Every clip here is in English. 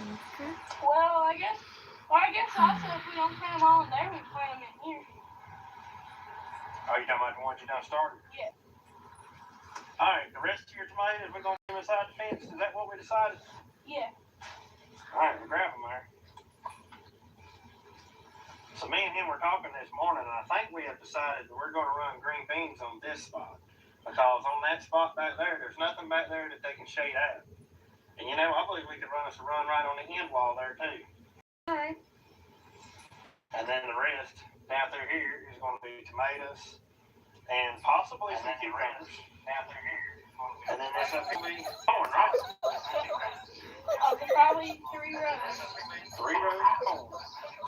Okay. Well, I guess also if we don't plant them all in there, we plant them in here. Oh, you talking about the ones you done started? Yeah. Alright, the rest of your tomatoes, we're going to put them inside the fence. Is that what we decided? Yeah. Alright, we'll grab them there. So me and him were talking this morning, and I think we have decided that we're going to run green beans on this spot. Because on that spot back there, there's nothing back there that they can shade out. And you know, I believe we could run us a run right on the end wall there too. Alright. And then the rest down through here is going to be tomatoes and possibly some cucumbers down through here. And then this up will be corn, right? Okay, probably 3 rows. 3 rows of corn,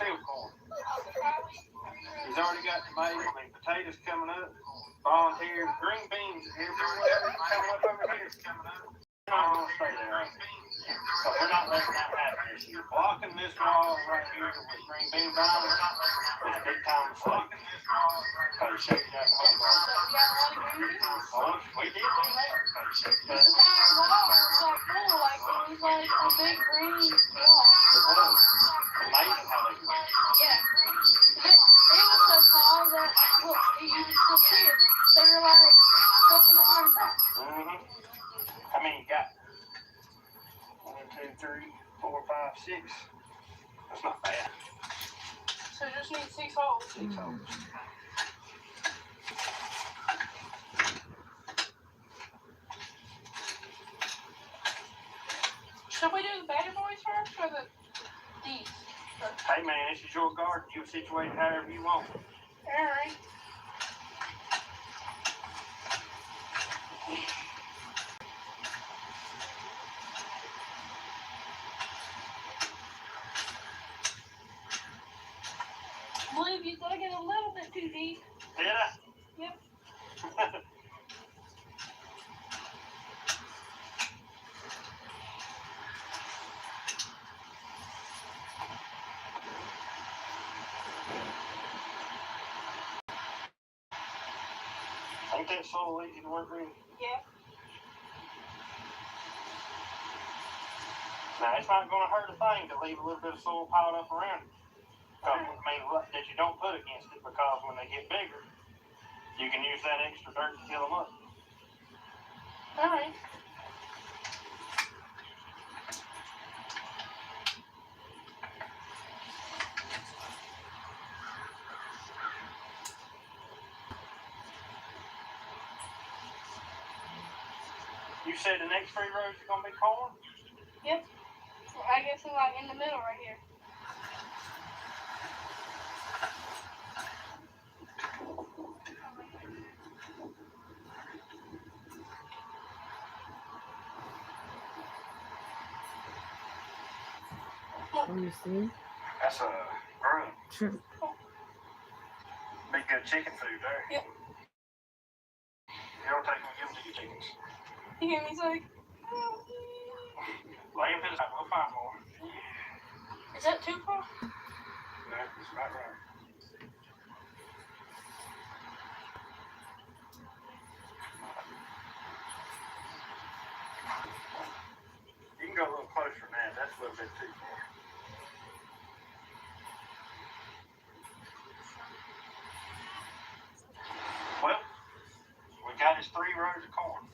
field corn. He's already got tomatoes and potatoes coming up. Volunteers, green beans everywhere coming up over here. We're not going to stay there. So we're not letting that happen this year. Blocking this wall right here with green bean vines is a big time mistake. Because you shake that whole wall. So we got a lot of green beans. Oh, we did do that. The entire wall was like full, like it was like a big green wall. It was amazing how they went. Yeah. It was so tall that, look, you can still see it. They were like something on top. Mm-hmm. How many you got? 1, 2, 3, 4, 5, 6. That's not bad. So you just need 6 holes. 6 holes. Should we do the baby boys first or these? Hey man, this is your garden. You situate it however you want. Alright. I believe you dug it a little bit too deep. Did I? Yep. Ain't that so easy to work with? Yeah. Now, it's not going to hurt a thing to leave a little bit of soil piled up around it. I mean, that you don't put against it, because when they get bigger, you can use that extra dirt to fill them up. Alright. You said the next 3 rows are going to be corn? Yep. I guess I'm like in the middle right here. What do you see? That's a broom. Sure. Be good chicken food there. Yep. You don't take them and give them to your chickens. You hear me say? Lay them to the side. We'll find more. Is that too far? No, it's about right. You can go a little closer than that. That's a little bit too far. Well, we got his 3 rows of corn.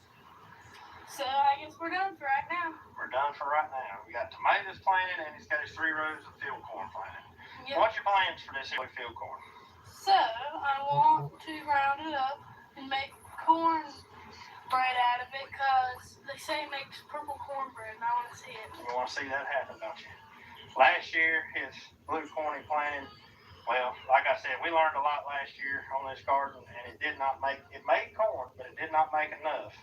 So I guess we're done for right now. We're done for right now. We got tomatoes planted, and he's got his 3 rows of field corn planted. Yep. What's your plans for this field corn? So I want to round it up and make corn bread out of it, because they say it makes purple cornbread, and I want to see it. You want to see that happen, don't you? Last year, his blue corn he planted, well, like I said, we learned a lot last year on this garden, and it did not make, it made corn, but it did not make enough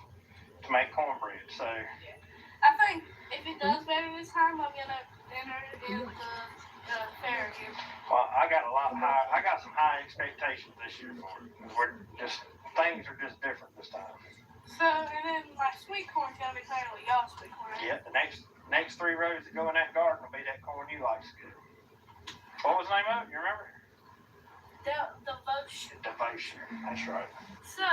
to make cornbread. So I think if it does better this time, I'm gonna enter it in the fair here. well, I got some high expectations this year for it. Things are just different this time. So, and then my sweet corn's gonna be playing with y'all's sweet corn. Yeah, the next 3 rows that go in that garden will be that corn you like so good. What was the name of it? You remember? Devotion. Devotion. That's right. So,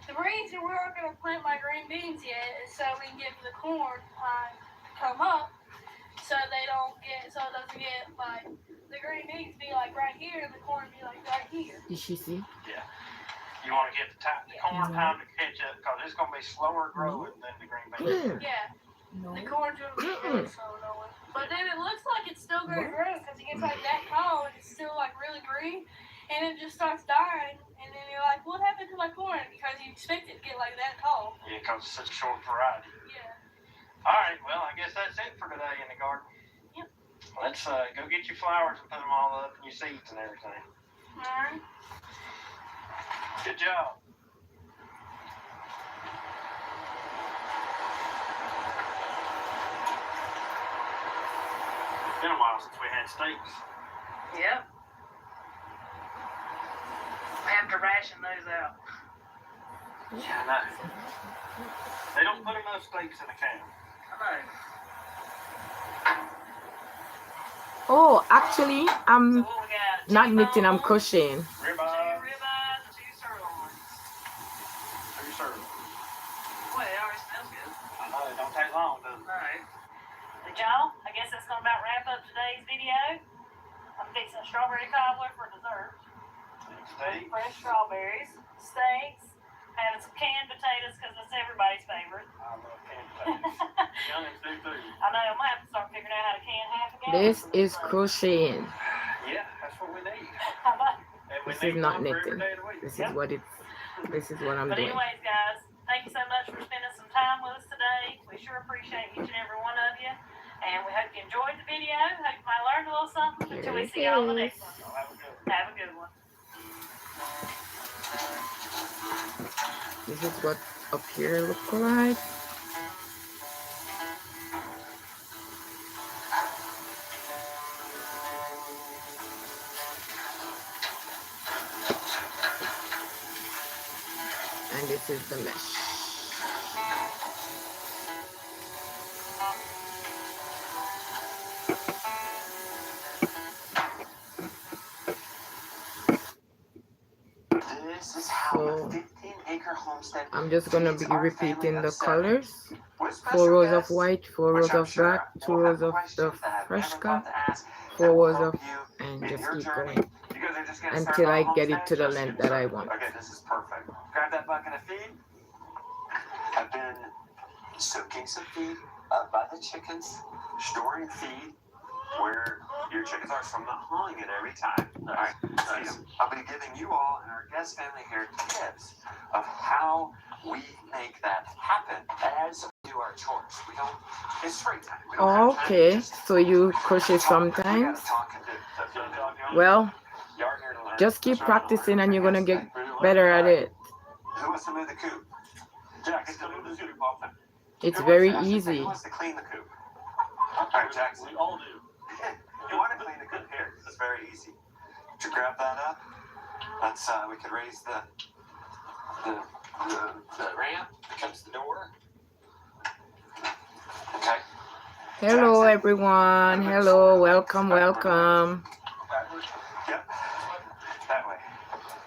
the reason we're not going to plant my green beans yet is so we can get the corn to come up, so they don't get, so it doesn't get like, the green beans be like right here and the corn be like right here. Did she see? Yeah. You want to get the corn time to catch up because it's going to be slower growing than the green beans. Yeah. The corn's going to be really slow growing. But then it looks like it's still going to grow because it gets like that tall and it's still like really green. And it just starts dying, and then you're like, what happened to my corn? Because you expect it to get like that tall. Yeah, because it's such a short variety. Yeah. All right, well, I guess that's it for today in the garden. Yep. Let's go get your flowers and put them all up and your seeds and everything. All right. Good job. It's been a while since we had steaks. Yep. I have to ration those out. Yeah, I know. They don't put enough steaks in a can. I know. Oh, actually, I'm So what we got? not knitting, I'm T-bones, crocheting. Ribeye, 2 ribeyes, 2 sirloins. 2 servings. Boy, it already smells good. I know, it don't take long, does it? Alright. But y'all, I guess that's gonna about wrap up today's video. I'm fixing a strawberry cobbler for dessert. Steak. Fresh strawberries, steaks, having some canned potatoes because that's everybody's favorite. I love canned potatoes. Youngins do too. I know, I'm gonna have to start figuring out how to can half a gallon. This for is thing. crocheting. Yeah, that's what we need. And we This need is not one for every knitting. day of the week. This is what it's. This is what I'm But doing. anyways, guys, thank you so much for spending some time with us today. We sure appreciate each and every one of you. And we hope you enjoyed the video. Hope you might have learned a little something. Until we see you on the next one. Y'all have a good one. Have a good one. This is what up here look like. And this is the mesh. This is how So, the 15-acre homestead I'm just gonna be feeds our repeating family the of 7 colors. with 4 special rows of guests, white, 4 which rows I'm of sure black, 2 will rows have of the questions that I've never Freshka, thought to ask 4 that will rows help of, you and in just your keep journey. going You guys are just getting until started I on get it homestead? to the Just length getting that I started. want. Okay, this is perfect. Grab that bucket of feed. I've been soaking some feed up by the chickens, storing feed where your chickens are, so I'm not hauling it every time. All right, nice. I'll be giving you all and our guest family here tips of how we make that happen as we do our chores. We don't, it's free time. We don't have time to Okay, just so you crochet talk. We sometimes. gotta talk and do. Well, Y'all are here to learn. just keep practicing and you're gonna get Who better at it. wants to move the coop? Jack, get to move the coop often. It's Who very wants to- easy. Who wants to clean the coop? All right, Jackson. We all do. You want to clean the coop here? It's very easy. To grab that up, let's we could raise the ramp becomes the door. Okay. Hello everyone. Hello, welcome, welcome. Yep. That way.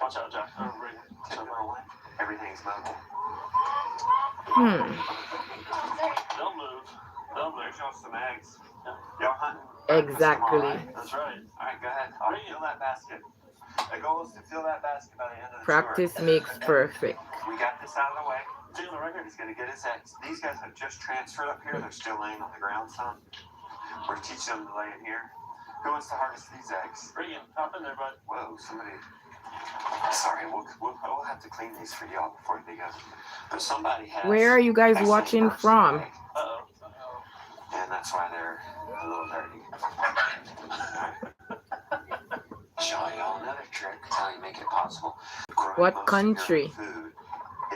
Watch out, Jack. Everything's mobile. They'll move. They'll move. There's y'all some eggs. Y'all hunting? Exactly. That's right. All right, go ahead. I'll fill that basket. The goal is to fill that basket by the end of the Practice tour. makes perfect. We got this out of the way. Taylor, right here. He's going to get his eggs. These guys have just transferred up here. They're still laying on the ground some. We're teaching them to lay in here. Who wants to harvest these eggs? Regan, hop in there, bud. Whoa, somebody. Sorry, we'll have to clean these for y'all before they go. But somebody has. Where are you guys actually watching burst from? an egg, Uh-oh. and that's why they're a little dirty. Show y'all another trick. That's how you make it possible. Growing What most of your country? Food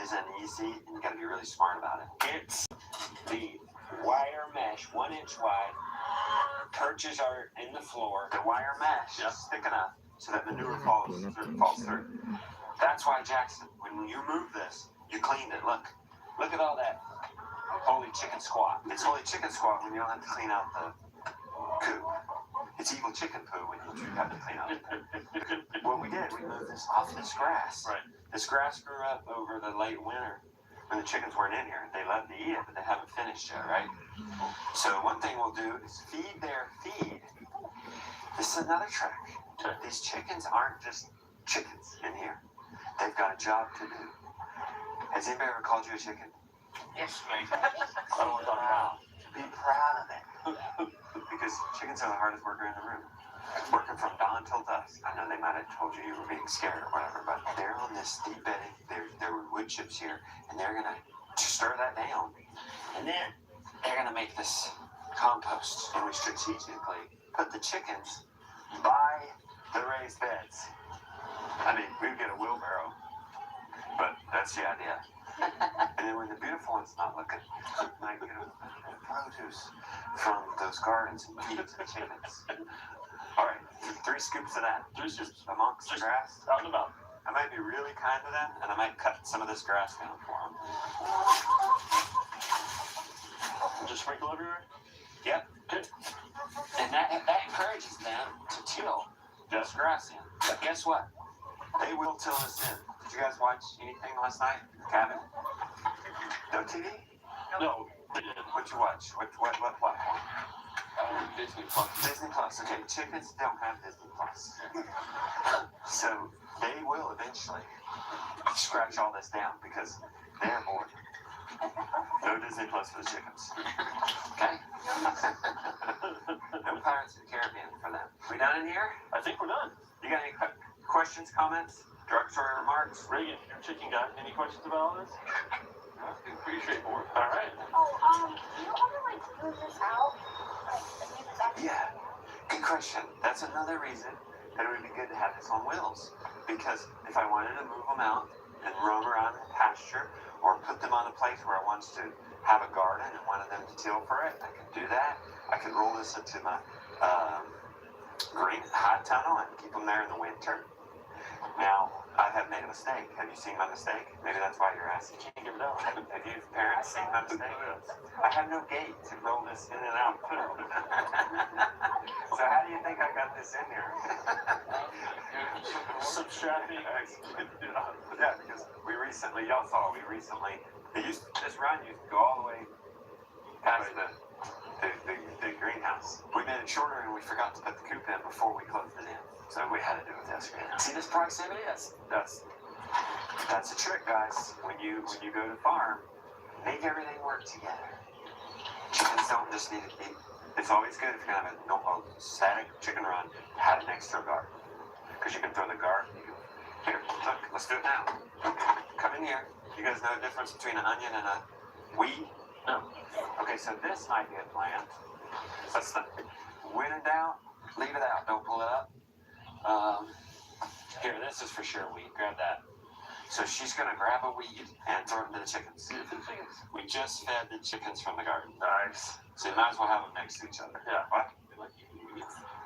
isn't easy, and you got to be really smart about it. It's the wire mesh, 1 inch wide. Perches are in the floor. The wire mesh is thick enough so that manure falls through. That's why, Jackson, when you move this, you cleaned it. Look at all that holy chicken squat. It's holy chicken squat when you don't have to clean out the coop. It's evil chicken poo when you have to clean out the coop. What we did, we moved this off this grass. Right. This grass grew up over the late winter when the chickens weren't in here. They loved to eat it, but they haven't finished yet, right? So one thing we'll do is feed their feed. This is another trick. These chickens aren't just chickens in here. They've got a job to do. Has anybody ever called you a chicken? Yes, mate. I don't want to talk about Be proud of it. Because chickens are the hardest worker in the room. Working from dawn till dusk. I know they might have told you you were being scared or whatever, but they're on this steep bedding. There were wood chips here, and they're going to stir that down. And then they're going to make this compost. And we strategically put the chickens by the raised beds. I mean, we'd get a wheelbarrow, but that's the idea. And then when the beautiful one's not looking, I get a produce from those gardens and feed to the chickens. All right, 3 scoops of that. 3 scoops amongst the grass. out and about. I might be really kind to them, and I might cut some of this grass down for them. Just sprinkle everywhere? Yep. Good. And that encourages them to till this grass in. But guess what? They will till this in. Did you guys watch anything last night? Cabin? No TV? No, they did. What'd you watch? What platform? Disney Plus. Disney Plus. Okay, chickens don't have Disney Plus. So they will eventually scratch all this down because they're bored. No Disney Plus for the chickens. Okay? No Pirates of the Caribbean for them. We done in here? I think we're done. You got any questions, comments, derogatory remarks? Reagan, your chicken guy, any questions about all this? No, I think pretty straightforward. All right. You ever like move this out? Yeah, good question. That's another reason that it would be good to have this on wheels. Because if I wanted to move them out and roam around the pasture or put them on a place where I wanted to have a garden and wanted them to till for it, I could do that. I could roll this into my green hot tunnel and keep them there in the winter. Now, I have made a mistake. Have you seen my mistake? Maybe that's why you're asking. Can't get it out. Have you parents seen my mistake? I have no gate to roll this in and out. So how do you think I got this in here? Subtracting. Yeah, because y'all saw, this run used to go all the way past the greenhouse. We made it shorter and we forgot to put the coop in before we closed it in. So we had to do it this way. See this proximity? That's a trick, guys. When you go to farm, make everything work together. Chickens don't just need to eat. It's always good if you're gonna have a static chicken run, have it next to a garden. Because you can throw the garden. Here, look, let's do it now. Come in here. You guys know the difference between an onion and a weed? No. Okay, so this might be a plant. When in doubt, leave it out. Don't pull it up. Here, this is for sure weed. Grab that. So she's going to grab a weed and throw it into the chickens. We just fed the chickens from the garden. Nice. So you might as well have them next to each other. Yeah. What?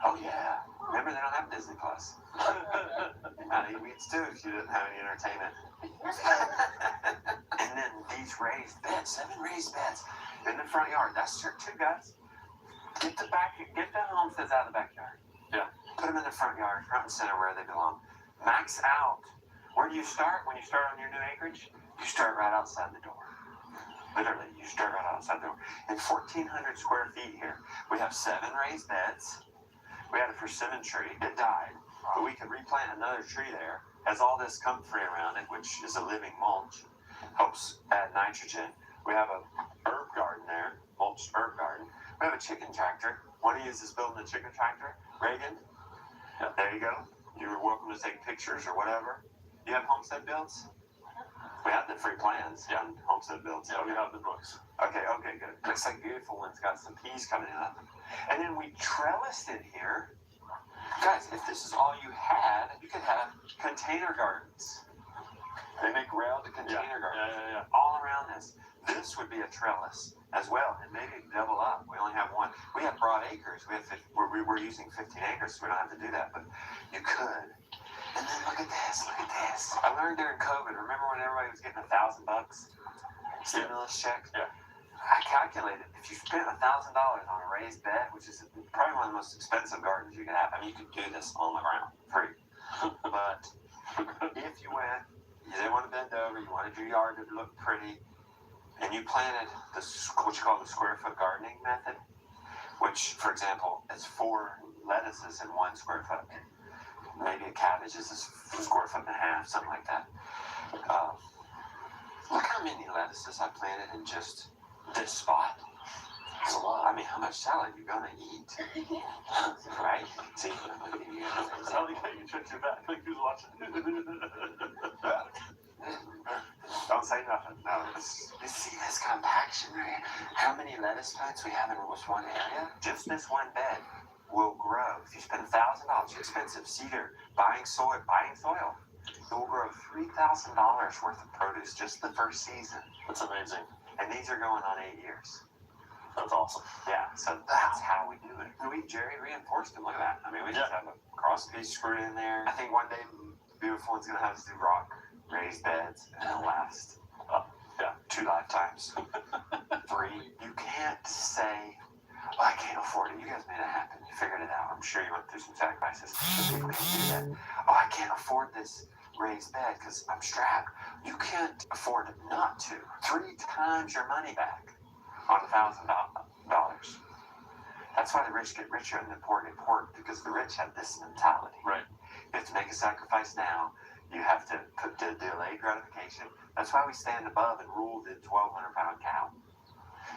Oh, yeah. Remember, they don't have Disney Plus. I'd eat weeds too if you didn't have any entertainment. And then these raised beds, 7 raised beds in the front yard. That's trick too, guys. Get the homesteads out of the backyard. Yeah. Put them in the front yard, front and center where they belong. Max out. Where do you start when you start on your new acreage? You start right outside the door. Literally, you start right outside the door. In 1,400 square feet here, we have 7 raised beds. We had a persimmon tree. It died. But we could replant another tree there. Has all this comfrey around it, which is a living mulch. Helps add nitrogen. We have a herb garden there, mulched herb garden. We have a chicken tractor. Want to use this building a chicken tractor? Reagan? Yeah, there you go. You're welcome to take pictures or whatever. You have homestead builds? We have the free plans on homestead builds. Yeah, we have the books. Okay, good. Looks like beautiful one's got some peas coming up. And then we trellised it here. Guys, if this is all you had, you could have container gardens. They make railed container gardens all around this. This would be a trellis as well, and maybe double up. We only have 1. We have broad acres. We're using 15 acres, so we don't have to do that, but you could. And then look at this. I learned during COVID, remember when everybody was getting $1,000 stimulus check? Yeah. I calculated if you spent $1,000 on a raised bed, which is probably one of the most expensive gardens you can have. I mean, you could do this on the ground, free. But if you didn't want to bend over, you wanted your yard to look pretty, and you planted what you call the square foot gardening method, which, for example, is 4 lettuces in 1 square foot. Maybe a cabbage is a square foot and a half, something like that. Look how many lettuces I planted in just this spot. That's a lot. I mean, how much salad you gonna eat? Right? See, That's how you check your back. Like who's watching? Don't say nothing. No, you see this compaction right here? How many lettuce plants we have in this one area? Just this one bed will grow. If you spend $1,000, expensive cedar, buying soil, it will grow $3,000 worth of produce just the first season. That's amazing. And these are going on 8 years. That's awesome. Yeah, so that's how we do it. And we Jerry reinforced them. Look at that. I mean, we just have a cross piece screwed in there. I think one day Beautiful One's gonna have us do rock raised beds, and it'll last 2 lifetimes. 3. You can't say, well, I can't afford it. You guys made it happen. You figured it out. I'm sure you went through some sacrifices. People can't do that. Oh, I can't afford this raised bed because I'm strapped. You can't afford not to. 3 times your money back on $1,000. That's why the rich get richer and the poor get poorer, because the rich have this mentality. Right. You have to make a sacrifice now. You have to put the delayed gratification. That's why we stand above and rule the 1,200-pound cow,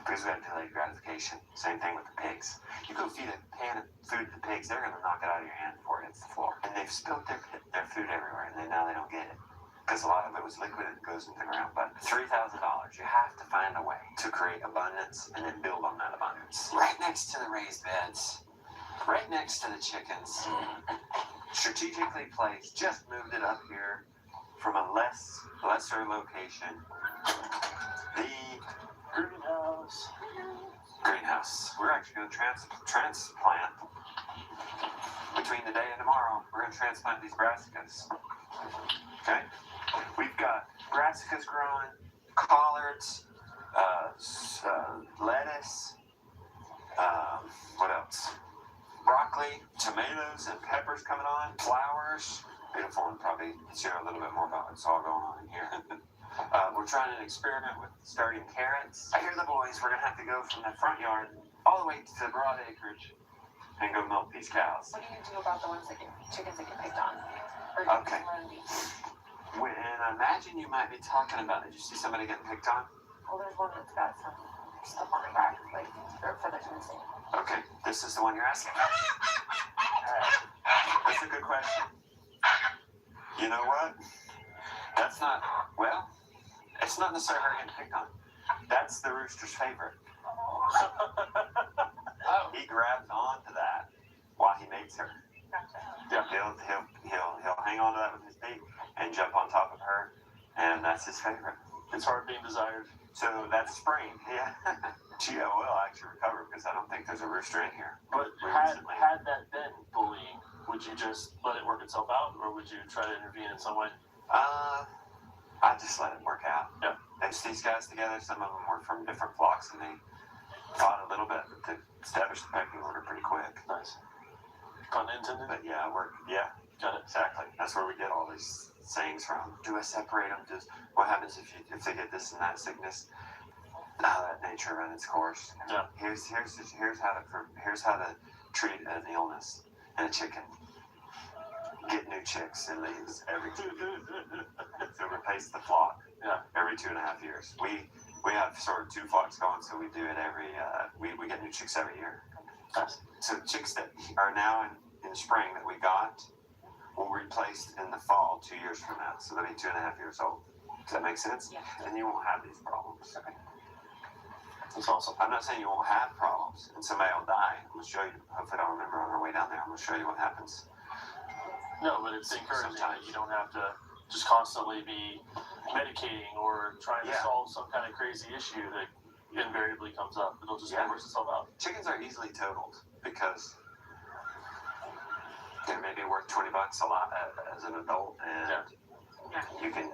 because we have delayed gratification. Same thing with the pigs. You go feed a pan of food to the pigs, they're going to knock it out of your hand before it hits the floor. And they've spilled their food everywhere, and now they don't get it, because a lot of it was liquid and it goes into the ground. But $3,000, you have to find a way to create abundance and then build on that abundance. Right next to the raised beds, right next to the chickens, strategically placed, just moved it up here from a lesser location. The greenhouse. We're actually going to transplant between today and tomorrow. We're going to transplant these brassicas. Okay? We've got brassicas growing, collards, lettuce, what else? Broccoli, tomatoes, and peppers coming on, flowers. Beautiful One probably share a little bit more about what's all going on in here. We're trying to experiment with starting carrots. I hear the boys, we're going to have to go from the front yard all the way to the broad acreage and go milk these cows. What do you do about the ones that chickens that get picked on? Or Okay. And I imagine you might be talking about, did you see somebody getting picked on? Well, there's one that's got some stuff on the back, like their feathers missing. Okay, this is the one you're asking. That's a good question. You know what? That's not, well, it's not necessarily her getting picked on. That's the rooster's favorite. He grabs onto that while he mates her. Yeah, he'll hang on to that with his beak and jump on top of her, and that's his favorite. It's hard being desired. So that's spring, yeah. She will actually recover because I don't think there's a rooster in here. But had that been bullying, would you just let it work itself out, or would you try to intervene in some way? I just let it work out. Yeah. They these guys together. Some of them were from different flocks, and they fought a little bit to establish the pecking order pretty quick. Nice. Pun intended. But yeah, Got it. exactly. That's where we get all these sayings from. Do I separate them? What happens if they get this and that sickness? Let nature run its course. Yeah. Here's how to treat an illness in a chicken. Get new chicks and leaves every 2 years. So replace the flock. Yeah. Every 2.5 years. We have sort of 2 flocks going, so we do it every. We get new chicks every year. Nice. So chicks that are now in spring that we got will be replaced in the fall 2 years from now. So they'll be 2.5 years old. Does that make sense? Yeah. And you won't have these problems. Okay. That's awesome. I'm not saying you won't have problems and somebody will die. I'm going to show you. Hopefully I'll remember on our way down there. I'm going to show you what happens. No, but it's encouraging that you don't have to just constantly be medicating or trying to solve some kind of crazy issue that invariably comes up. It'll just work itself out. Chickens are easily totaled because they're maybe worth $20 a lot as an adult, and you can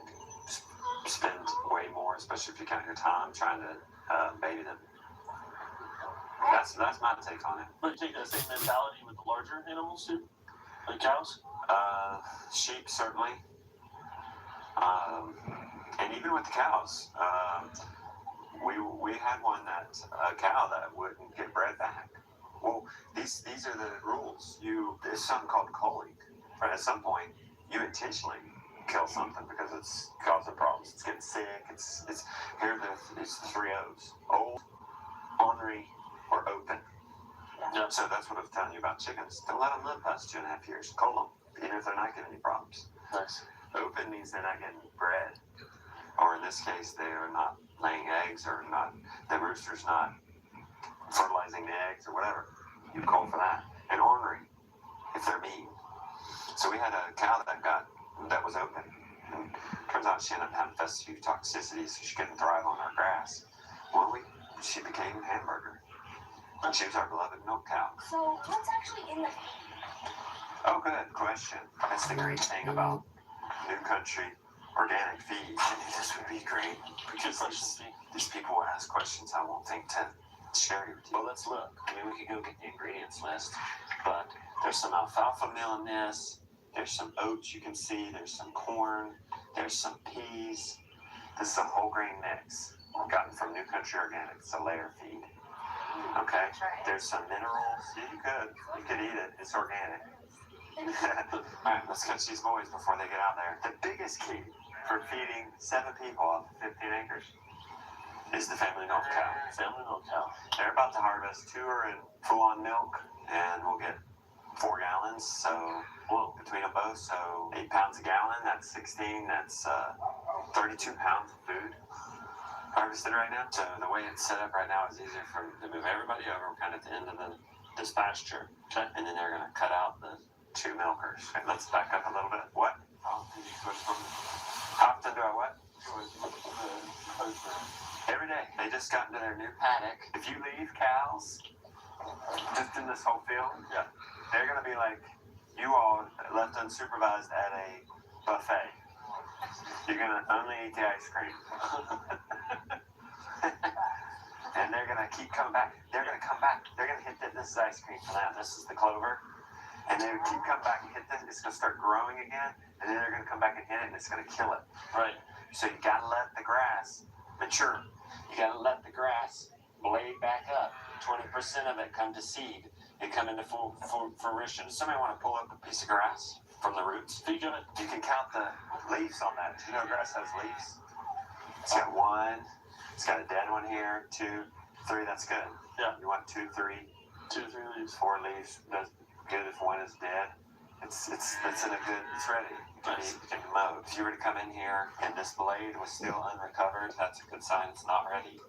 spend way more, especially if you count your time trying to baby them. That's my take on it. But you take that same mentality with the larger animals too, like cows. Sheep certainly, and even with the cows. we had one that a cow that wouldn't get bred back. Well, these are the rules. There's something called culling. Right, at some point, you intentionally kill something because it's causing problems. It's getting sick. It's here. It's the 3 O's: old, ornery, or open. Yeah. So that's what I was telling you about chickens. Don't let them live past 2.5 years. Cull them, even if they're not getting any problems. Nice. Open means they're not getting bred, or in this case, they are not laying eggs, or not. The rooster's not fertilizing the eggs or whatever. You cull for that. And ornery, if they're mean. So we had a cow that was open. And turns out she ended up having few toxicities, so she couldn't thrive on our grass. Well, she became hamburger. And she was our beloved milk cow. So what's actually in the Oh, good question. That's the great thing about New Country organic feed. I think this would be great because these people will ask questions I won't think to share with you. Well, let's look. I mean, we could go get the ingredients list, but there's some alfalfa meal in this. There's some oats you can see. There's some corn. There's some peas. This is a whole grain mix gotten from New Country Organic. It's a layer feed. Okay? There's some minerals. Yeah, you could eat it. It's organic. All right, let's catch these boys before they get out there. The biggest key for feeding 7 people off of 15 acres is the family milk cow. Family milk cow. They're about to harvest. 2 are in full-on milk, and we'll get 4 gallons. So between them both, so 8 pounds a gallon. That's 16. That's 32 pounds of food harvested right now. So the way it's set up right now is easier to move everybody over kind of at the end of this pasture. Okay. And then they're going to cut out the 2 milkers. Okay, let's back up a little bit. What? How often do I what? Every day. They just got into their new paddock. If you leave cows just in this whole field, yeah, they're going to be like you all left unsupervised at a buffet. You're going to only eat the ice cream. And they're going to keep coming back. They're going to come back. They're going to hit this is ice cream for them. This is the clover. And they would keep coming back and hit this. It's going to start growing again. And then they're going to come back and hit it, and it's going to kill it. Right. So you got to let the grass mature. You got to let the grass blade back up. 20% of it come to seed. It come into full fruition. Somebody want to pull up a piece of grass from the roots? You can count the leaves on that. You know grass has leaves? It's got 1. It's got a dead one here. 2, 3. That's good. Yeah. You want 2, 3. 2, 3 leaves. 4 leaves. That's good if 1 is dead. It's in a good. It's ready. It can be mowed. If you were to come in here and this blade was still unrecovered, that's a good sign it's not ready.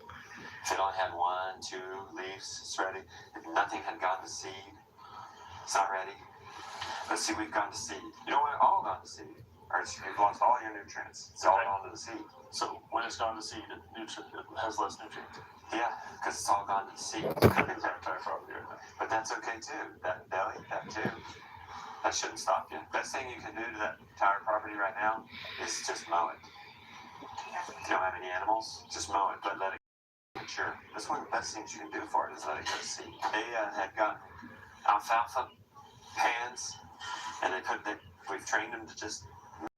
If it only had 1, 2 leaves, it's ready. If nothing had gone to seed, it's not ready. But see, we've gone to seed. You don't want it all gone to seed, or you've lost all your nutrients. It's all gone to the seed. So when it's gone to seed, it has less nutrients. Yeah, because it's all gone to the seed. But that's okay too. They'll eat that too. That shouldn't stop you. Best thing you can do to that entire property right now is just mow it. If you don't have any animals, just mow it, but let it mature. That's one of the best things you can do for it is let it go to seed. They had got alfalfa pans, and we've trained them to just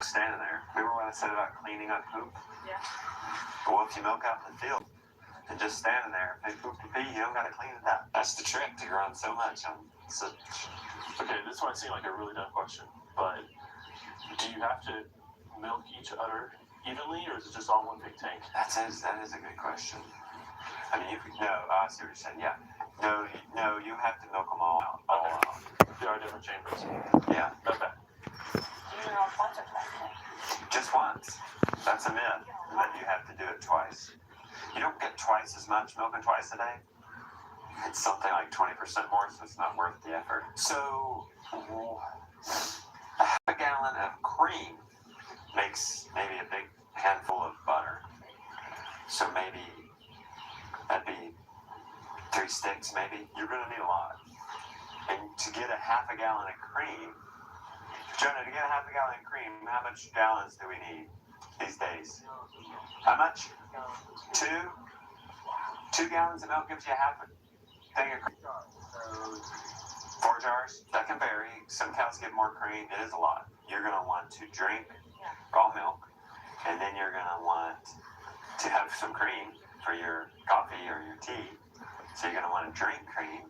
stand there. Remember when I said about cleaning up poop? Yeah. Well, if you milk out in the field and just standing there, if they poop and pee, you don't got to clean it up. That's the trick to run so much on such. Okay, this might seem like a really dumb question, but do you have to milk each udder evenly, or is it just all one big tank? That is a good question. I mean, I see what you're saying. Yeah. No, you have to milk them all out. All out. There are different chambers. Yeah. Okay. Just once. That's a myth. That you have to do it twice. You don't get twice as much milking twice a day. It's something like 20% more, so it's not worth the effort. So, a gallon of cream makes maybe a big handful of butter. So maybe that'd be 3 sticks, maybe. You're going to need a lot. And to get a half a gallon of cream, Jonah, to get a half a gallon of cream, how much gallons do we need these days? How much? 2? 2 gallons of milk gives you half a thing of cream. 4 jars? That can vary. Some cows get more cream. It is a lot. You're going to want to drink raw milk, and then you're going to want to have some cream, for your coffee or your tea. So you're gonna want to drink cream.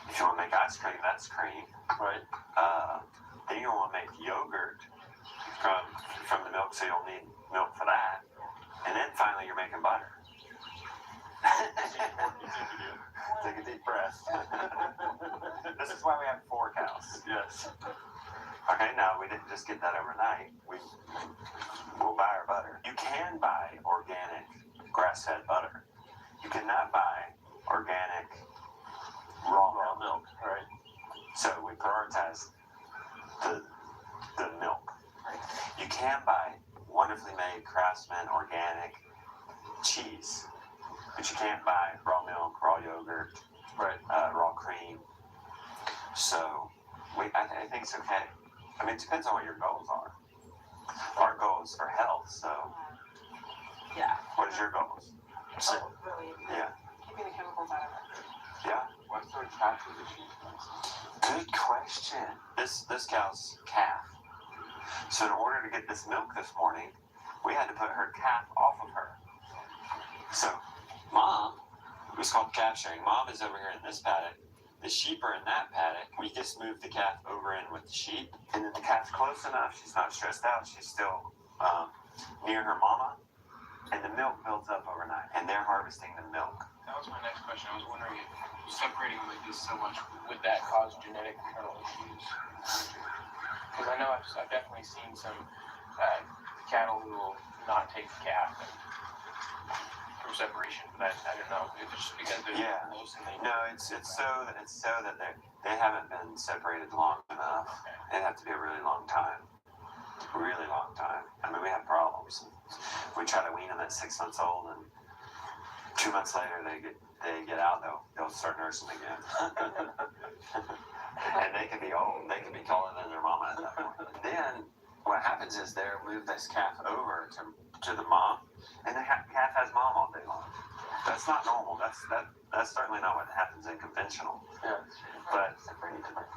If you want to make ice cream, that's cream. Right. Then you're gonna want to make yogurt from the milk, so you don't need milk for that. And then finally you're making butter. Take a deep breath. This is why we have 4 cows. Yes. Okay, no, we didn't just get that overnight. We'll buy our butter. You can buy organic grass-fed butter. You cannot buy organic raw milk. Right. So we prioritize the milk. You can buy wonderfully made Craftsman organic cheese, but you can't buy raw milk, raw yogurt, Right. Raw cream. So I think it's okay. I mean, it depends on what your goals are. Our goals are health. So Yeah. what is your goals? Oh, really? Yeah. Keeping the chemicals out of it. Yeah. What's the attached to the sheep? Good question. This cow's calf. So in order to get this milk this morning, we had to put her calf off of her. So Mom, it was called calf sharing. Mom is over here in this paddock. The sheep are in that paddock. We just moved the calf over in with the sheep. And then the calf's close enough. She's not stressed out. She's still near her mama. And the milk builds up overnight. And they're harvesting the milk. That was my next question. I was wondering if separating like this so much, would that cause genetic maternal issues? Because I know I've definitely seen some cattle who will not take the calf for separation. But I don't know if it's just because they're close and they. No, it's so that they haven't been separated long enough. Okay. It'd have to be a really long time. Really long time. I mean, we have problems. We try to wean them at 6 months old, and 2 months later they get out. They'll start nursing again. And they can be old. They can be taller than their mama at that point. Then what happens is they move this calf over to the mom, and the calf has mom all day long. That's not normal. That's certainly not what happens in conventional. Yeah. But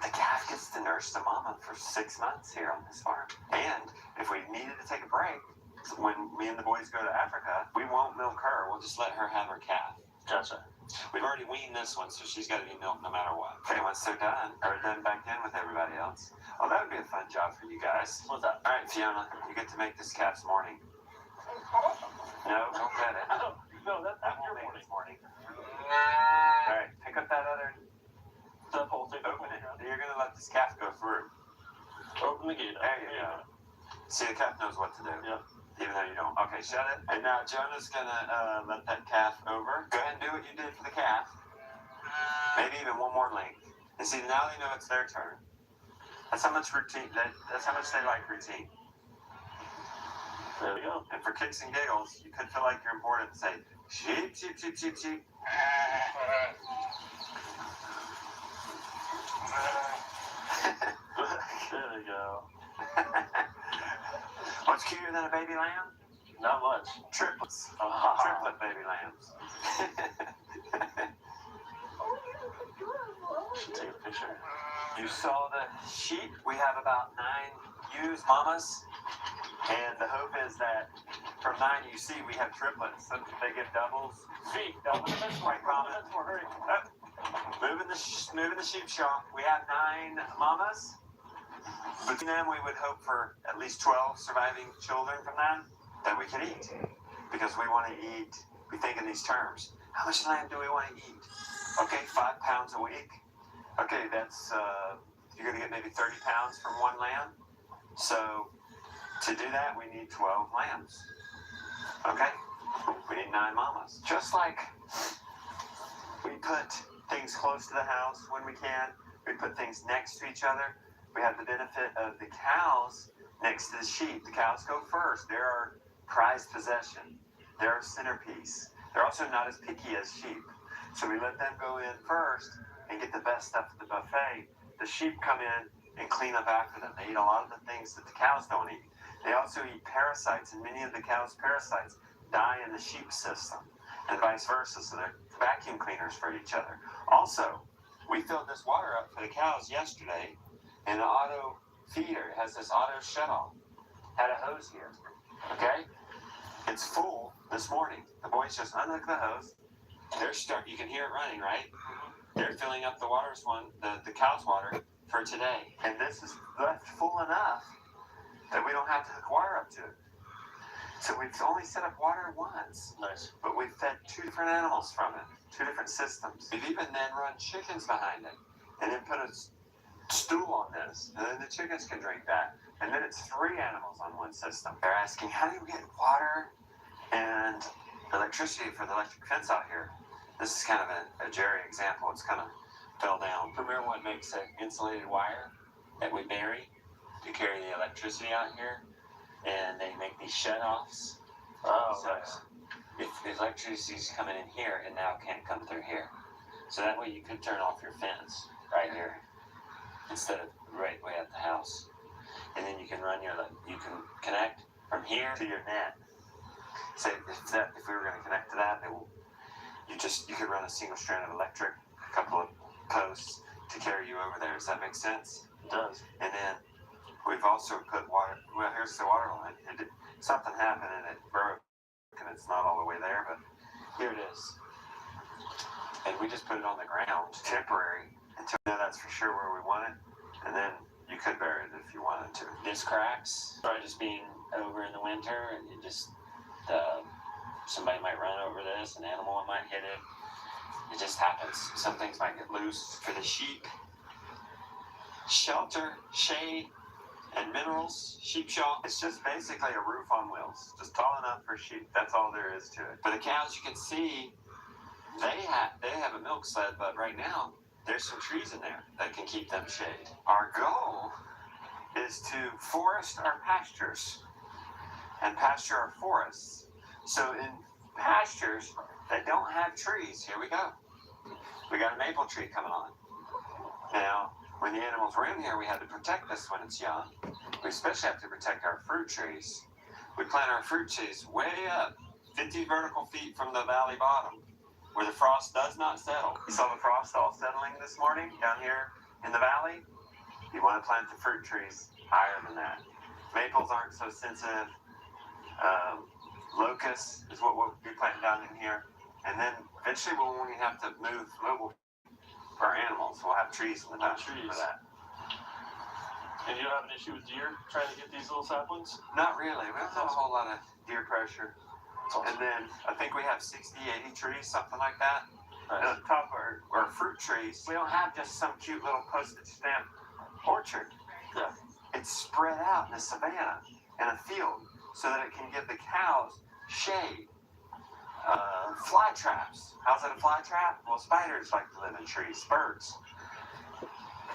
the calf gets to nurse the mama for 6 months here on this farm. And if we needed to take a break, when me and the boys go to Africa, we won't milk her. We'll just let her have her calf. Gotcha. We've already weaned this one, so she's got to be milked no matter what. Okay, once they're done, or done back in with everybody else. Oh, that would be a fun job for you guys. What's that? All right, Fiona, you get to make this calf's morning. No, don't pet it. No, that's That your won't make morning. its morning. All right, pick up that other. Step hole, take Open it. You're gonna let this calf go through. Open the gate. There you go. See, the calf knows what to do. Yeah. Even though you don't. Okay, shut it. And now Jonah's gonna let that calf over. Go ahead and do what you did for the calf. Maybe even one more length. And see, now they know it's their turn. That's how much routine. That's how much they like routine. There we go. And for kicks and giggles, you could feel like you're important and say, sheep, sheep, sheep, sheep, sheep. There we go. What's cuter than a baby lamb? Not much. Triplets. Ah. Triplet baby lambs. Should take a picture. You saw the sheep. We have about 9 ewes, mamas. And the hope is that from 9 you see we have triplets. So they give doubles. See, double the best one. Hurry. Moving the sheep shock. We have 9 mamas. Between them, we would hope for at least 12 surviving children from that we can eat. Because we want to eat, we think in these terms. How much lamb do we want to eat? Okay, 5 pounds a week. Okay, that's, you're going to get maybe 30 pounds from one lamb. So to do that, we need 12 lambs. Okay? We need 9 mamas. Just like we put things close to the house when we can, we put things next to each other. We have the benefit of the cows next to the sheep. The cows go first. They're our prized possession. They're our centerpiece. They're also not as picky as sheep. So we let them go in first and get the best stuff at the buffet. The sheep come in and clean up after them. They eat a lot of the things that the cows don't eat. They also eat parasites, and many of the cows' parasites die in the sheep system, and vice versa. So they're vacuum cleaners for each other. Also, we filled this water up for the cows yesterday, and the auto feeder has this auto shut-off. Had a hose here, okay? It's full this morning. The boys just unhook the hose. You can hear it running, right? They're filling up the the cow's water for today. And this is left full enough that we don't have to hook wire up to it. So we've only set up water once. Nice. But we've fed 2 different animals from it, 2 different systems. We've even then run chickens behind it, and then put a stool on this, and then the chickens can drink that. And then it's 3 animals on one system. They're asking, how do you get water and electricity for the electric fence out here? This is kind of a Jerry example. It's kind of fell down. Premier One makes an insulated wire that we bury to carry the electricity out here, and they make these shut-offs. Oh, So nice. if the electricity's coming in here, it now can't come through here. So that way you could turn off your fence right here instead of right way at the house. And then you can you can connect from here to your net. Say if we were going to connect to that, you could run a single strand of electric, a couple of posts to carry you over there. Does that make sense? It does. And then we've also put water. Well, here's the water line. Something happened and it broke, and it's not all the way there, but here it is. And we just put it on the ground, temporary, until we know that's for sure where we want it. And then you could bury it if you wanted to. This cracks by just being over in the winter, and it just somebody might run over this, an animal might hit it. It just happens. Some things might get loose. For the sheep, shelter, shade, and minerals, sheep shelter. It's just basically a roof on wheels, just tall enough for sheep. That's all there is to it. For the cows, you can see they have a milk sled, but right now there's some trees in there that can keep them shade. Our goal is to forest our pastures and pasture our forests. So in pastures that don't have trees, here we go. We got a maple tree coming on. Now, when the animals were in here, we had to protect this when it's young. We especially have to protect our fruit trees. We plant our fruit trees way up, 50 vertical feet from the valley bottom, where the frost does not settle. You saw the frost all settling this morning down here in the valley? You want to plant the fruit trees higher than that. Maples aren't so sensitive. Locusts is what we'll be planting down in here. And then eventually when we have to move mobile for our animals, we'll have trees in the pasture for that. And you don't have an issue with deer trying to get these little saplings? Not really. We don't have a whole lot of deer pressure. That's awesome. And then I think we have 60, 80 trees, something like that. Nice. And on top of our fruit trees, we don't have just some cute little postage stamp orchard. Yeah. It's spread out in a savanna, in a field, so that it can give the cows shade. Fly traps. How's it a fly trap? Well, spiders like to live in trees. Birds.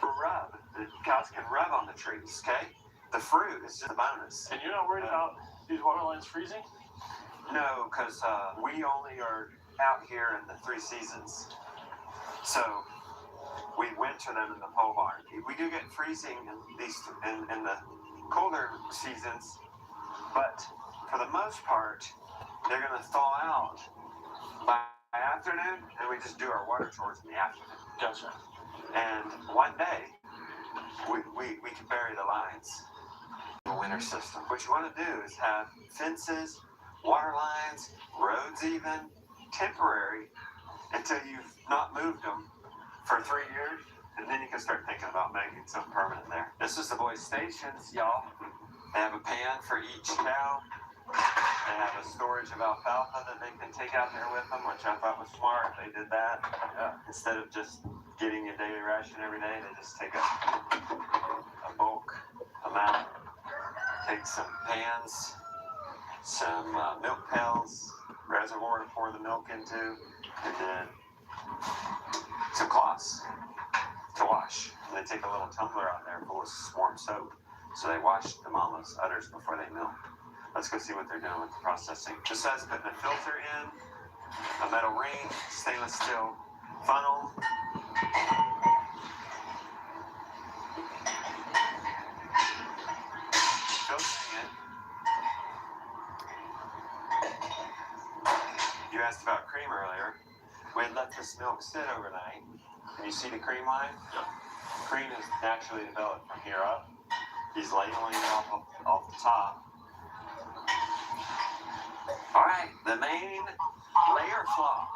Rub. The cows can rub on the trees, okay? The fruit is just a bonus. And you're not worried about these water lines freezing? No, because we only are out here in the 3 seasons. So we winter them in the pole barn. We do get freezing in the colder seasons, but for the most part, they're going to thaw out by afternoon, and we just do our water chores in the afternoon. Gotcha. And one day, we can bury the lines in the winter system. What you want to do is have fences, water lines, roads even, temporary, until you've not moved them for 3 years, and then you can start thinking about making something permanent there. This is the boys' stations, y'all. They have a pan for each cow. They have a storage of alfalfa that they can take out there with them, which I thought was smart. They did that. Instead of just getting a daily ration every day, they just take a bulk amount. Take some pans, some milk pails, reservoir to pour the milk into, and then some cloths to wash. And they take a little tumbler out there full of warm soap. So they wash the mama's udders before they milk. Let's go see what they're doing with the processing. Just as putting a filter in, a metal ring, stainless steel funnel. Filtering it. You asked about cream earlier. We had let this milk sit overnight. Can you see the cream line? Yep. Cream is naturally developed from here up. He's ladling it off the top. All right, the main layer flaw.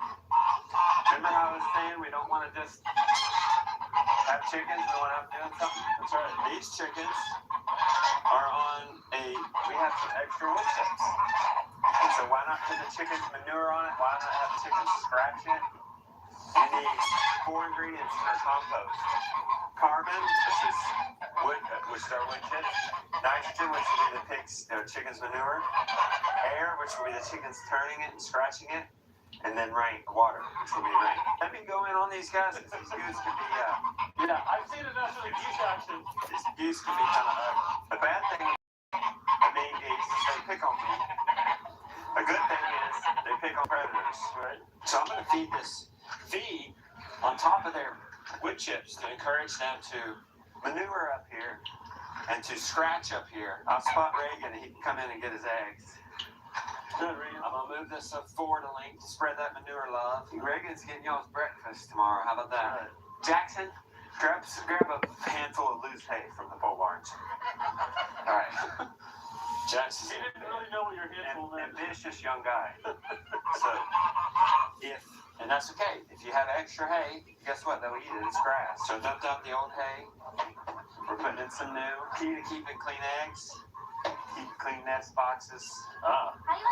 Remember how I was saying we don't want to just have chickens, we want to have doing something? That's right. These chickens are on we have some extra wood chips. And so why not put the chicken's manure on it? Why not have the chickens scratch it? You need 4 ingredients for compost. Carbon, which is wood, which is our wood chips. Nitrogen, which will be the chicken's manure. Air, which will be the chickens turning it and scratching it. And then rain, water, which will be rain. Let me go in on these guys, because these goose can be, Yeah, I've seen enough of the geese action. these goose can be kind of ugly. The bad thing I mean, geese, they pick on me. A good thing is they pick on predators, right? So I'm going to feed this feed on top of their wood chips to encourage them to manure up here and to scratch up here. I'll spot Reagan and he can come in and get his eggs. Good, Regan. I'm going to move this forward a link to spread that manure love. Reagan's getting y'all's breakfast tomorrow. How about that? Jackson, grab a handful of loose hay from the pole barns. All right. Jackson's He didn't really know what your handful an meant. ambitious young guy. So, and that's okay. If you have extra hay, guess what? They'll eat it. It's grass. So dumped out the old hay. We're putting in some new. Key to keeping clean eggs. Keep clean nest boxes. How do you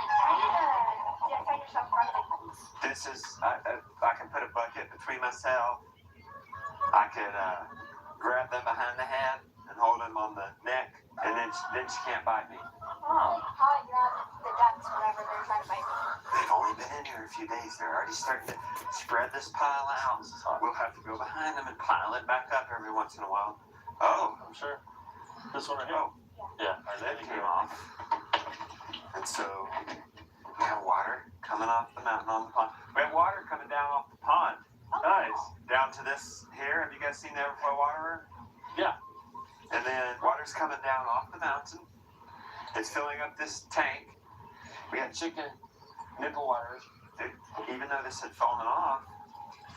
define yourself from the This is, I can put a bucket between myself. I could grab them behind the head and hold them on the neck, and then she can't bite me. Oh, how I grab the ducks whenever they're trying to bite me. They've only been in here a few days. They're already starting to spread this pile out. We'll have to go behind them and pile it back up every once in a while. Oh, I'm sure. This one right here? oh, Yeah. our lid came off. And so we have water coming off the mountain on the pond. We have water coming down off the pond. Nice. Down to this here. Have you guys seen the overflow water? Yeah. And then water's coming down off the mountain. It's filling up this tank. We had chicken nipple waters. Even though this had fallen off,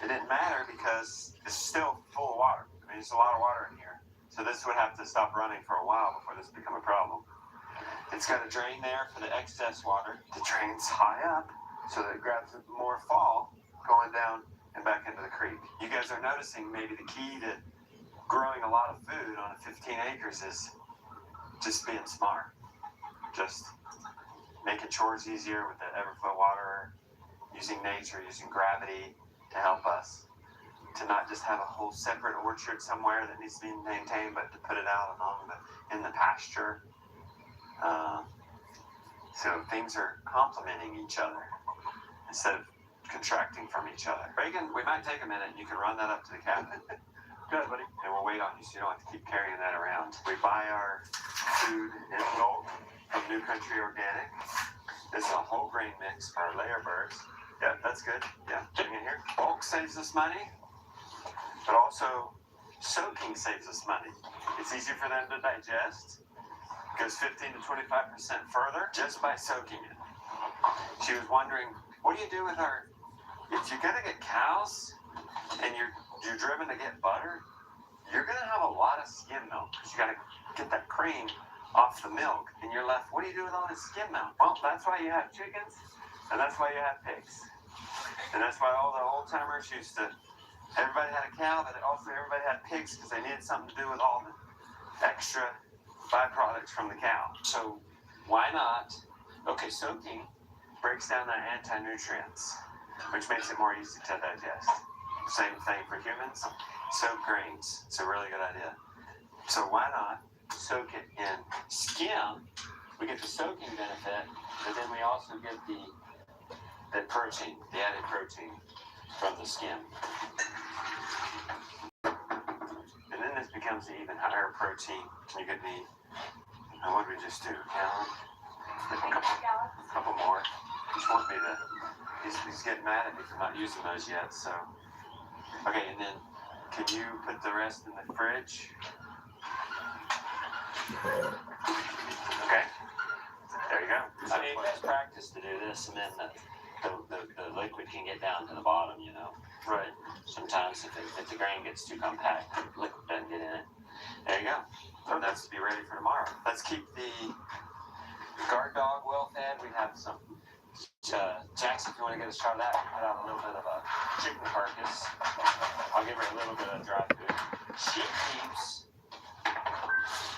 it didn't matter because it's still full of water. I mean, there's a lot of water in here. So this would have to stop running for a while before this become a problem. It's got a drain there for the excess water. The drain's high up, so that it grabs more fall going down and back into the creek. You guys are noticing maybe the key to growing a lot of food on 15 acres is just being smart. Just making chores easier with the everflow water, using nature, using gravity to help us. To not just have a whole separate orchard somewhere that needs to be maintained, but to put it out in the pasture. So things are complementing each other instead of contracting from each other. Reagan, we might take a minute and you can run that up to the cabinet. Good, buddy. And we'll wait on you so you don't have to keep carrying that around. We buy our food in bulk from New Country Organic. This is a whole grain mix for our layer birds. Yeah, that's good. Yeah, bring it here. Bulk saves us money, but also soaking saves us money. It's easier for them to digest. Goes 15 to 25% further just by soaking it. She was wondering, what do you do with if you're gonna get cows and you're driven to get butter, you're gonna have a lot of skim milk because you gotta get that cream off the milk, and you're left, what do you do with all this skim milk? Well, that's why you have chickens, and that's why you have pigs. And that's why all the old timers everybody had a cow, but also everybody had pigs because they needed something to do with all the extra byproducts from the cow. So why not? Okay, soaking breaks down the anti-nutrients, which makes it more easy to digest. Same thing for humans. Soak grains. It's a really good idea. So why not soak it in skim? We get the soaking benefit, but then we also get the protein, the added protein from the skim. And then this becomes an even higher protein. Can you get me? What did we just do? Gallon? A couple more. He just wants me to. He's getting mad at me for not using those yet. So, okay, and then can you put the rest in the fridge? Okay. There you go. I mean, it's practice to do this, and then the liquid can get down to the bottom. You know. Right. Sometimes if the grain gets too compact, the liquid doesn't get in it. There you go. So that's to be ready for tomorrow. Let's keep the guard dog well fed. We have some Jackson, if you want to get a shot of that, cut out a little bit of a chicken carcass. I'll give her a little bit of dry food. She keeps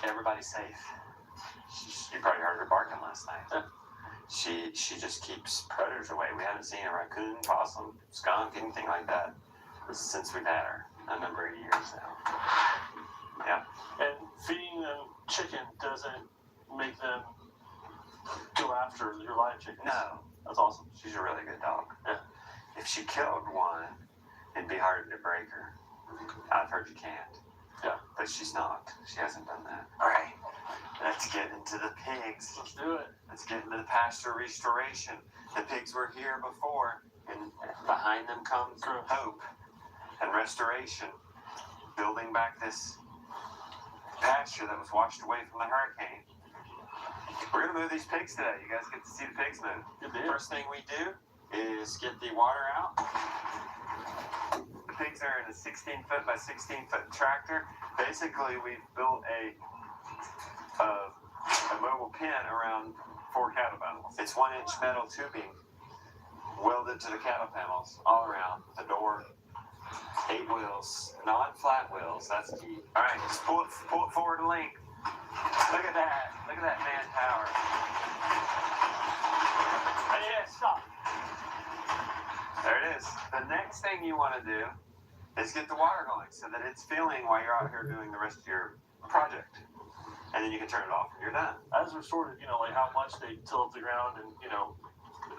everybody safe. You probably heard her barking last night. She just keeps predators away. We haven't seen a raccoon, possum, skunk, anything like that since we've had her a number of years now. Yeah. And feeding them chicken doesn't make them go after your live chickens. No. That's awesome. She's a really good dog. Yeah. If she killed one, it'd be harder to break her. I've heard you can't. Yeah. But she's not. She hasn't done that. All right. Let's get into the pigs. Let's do it. Let's get into the pasture restoration. The pigs were here before, and behind them comes hope and restoration. Building back this pasture that was washed away from the hurricane. We're going to move these pigs today. You guys get to see the pigs move. The first thing we do is get the water out. The pigs are in a 16-foot by 16-foot tractor. Basically, we've built a mobile pen around 4 cattle panels. It's 1-inch metal tubing welded to the cattle panels all around the door. 8 wheels, non-flat wheels. That's key. All right, just pull it forward a length. Look at that. Look at that manpower. Yeah, stop. There it is. The next thing you want to do is get the water going so that it's filling while you're out here doing the rest of your project. And then you can turn it off and you're done. As restored, like how much they till up the ground and,